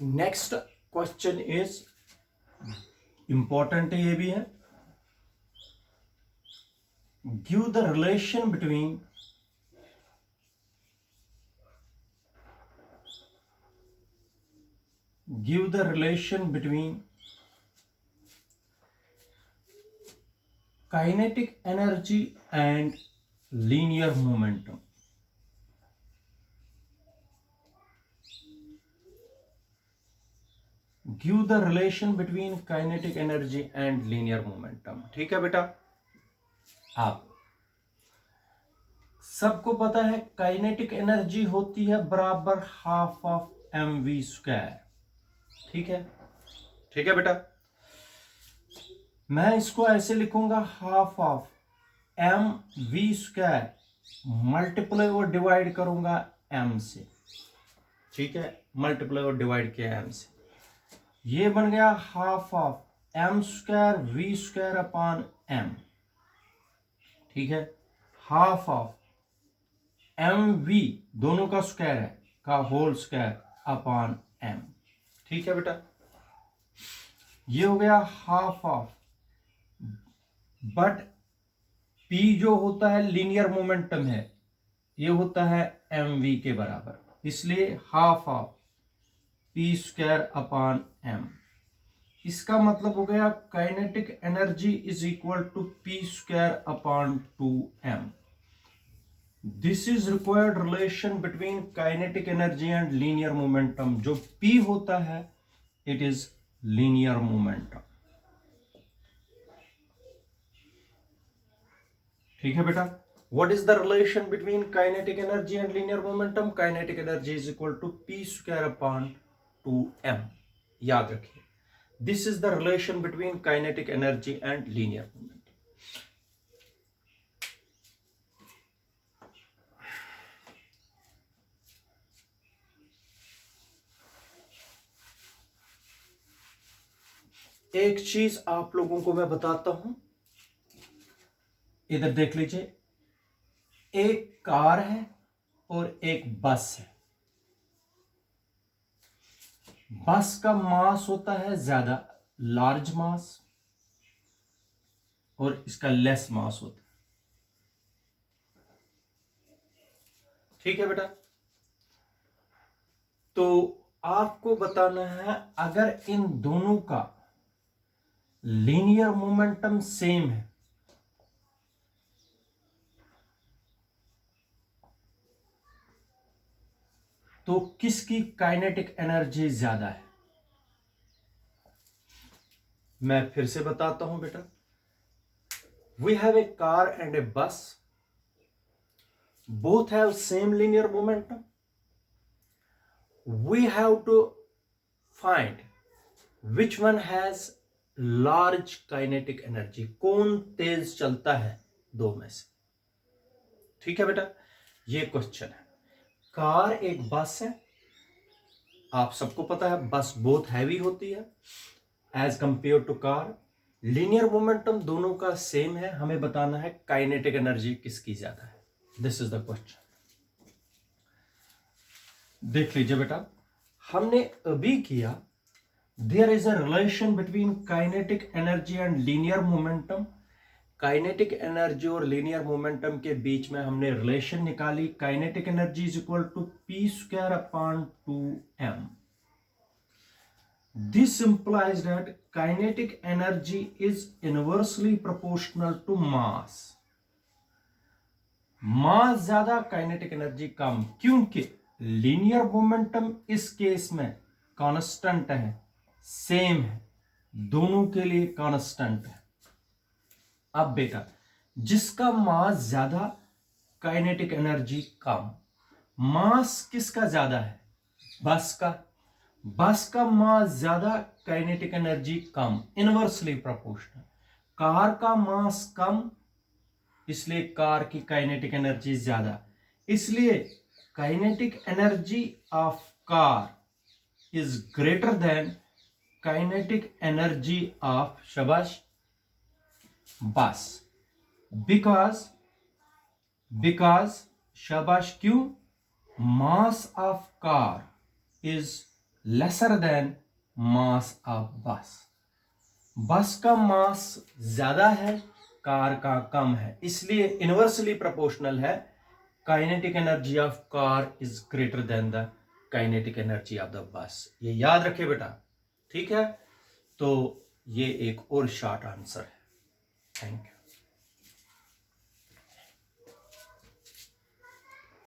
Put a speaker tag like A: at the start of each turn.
A: Next question is important, ये भी है। Give the relation between kinetic energy and linear momentum. Give the relation between kinetic energy and linear momentum. ठीक है बेटा, आप सबको पता है काइनेटिक एनर्जी होती है बराबर हाफ ऑफ mv²। ठीक है, ठीक है बेटा। मैं इसको ऐसे लिखूंगा, हाफ ऑफ mv² मल्टीप्लाई और डिवाइड करूंगा m से। ठीक है, मल्टीप्लाई और डिवाइड किया m से, ये बन गया half of m²v² upon m। ठीक है, हाफ ऑफ mv दोनों का स्क्वायर है का होल स्क्वायर अपॉन m। ठीक है बेटा, ये हो गया हाफ ऑफ, बट p जो होता है लीनियर मोमेंटम है, ये होता है mv के बराबर, इसलिए half of p² upon m। इसका मतलब हो गया kinetic energy is equal to p² upon 2m। This is required relation between kinetic energy and linear momentum. जो p होता है इट इज लीनियर मोमेंटम। ठीक है बेटा, what is the relation between kinetic energy and linear momentum? Kinetic energy is equal to p² upon 2m। याद रखिए, this is the relation between kinetic energy and linear momentum. एक चीज आप लोगों को मैं बताता हूं, इधर देख लीजिए, एक कार है और एक बस है। बस का मास होता है ज्यादा, लार्ज मास, और इसका लेस मास होता है। ठीक है बेटा, तो आपको बताना है अगर इन दोनों का लीनियर मोमेंटम सेम है तो किसकी काइनेटिक एनर्जी ज्यादा है? मैं फिर से बताता हूं बेटा, we have a car and a bus, both have same linear momentum. We have to find which one has large kinetic energy. कौन तेज चलता है दो में से? ठीक है बेटा, ये क्वेश्चन है। कार एक बस है, आप सबको पता है बस बहुत हैवी होती है as compared to car. Linear momentum दोनों का सेम है, हमें बताना है काइनेटिक एनर्जी किसकी ज्यादा है। This is the question. देख लीजिए बेटा, हमने अभी किया, there is a relation between kinetic energy and linear momentum. Kinetic energy और लीनियर मोमेंटम के बीच में हमने रिलेशन निकाली। Kinetic energy is equal to p² upon 2m। This implies that kinetic energy is inversely proportional to mass. मास ज्यादा, kinetic energy कम, क्योंकि linear momentum इस case में कांस्टेंट है, सेम है, दोनों के लिए कांस्टेंट है। अब बेटा, जिसका मास ज्यादा काइनेटिक एनर्जी कम। मास किसका ज्यादा है? बस का। बस का मास ज्यादा, काइनेटिक एनर्जी कम, इनवर्सली प्रोपोर्शनल। कार का मास कम, इसलिए कार की काइनेटिक एनर्जी ज्यादा। इसलिए kinetic energy of car is greater than kinetic energy of शाबाश बस। बिकॉज शाबाश, क्यों? Mass of car is lesser then mass of बस। बस का मास ज्यादा है, कार का कम है, इसलिए इनवर्सली प्रोपोर्शनल है। Kinetic energy of car is greater than the kinetic energy of the bus. ये याद रखे बेटा, ठीक है। तो ये एक और शॉर्ट आंसर है। Thank you.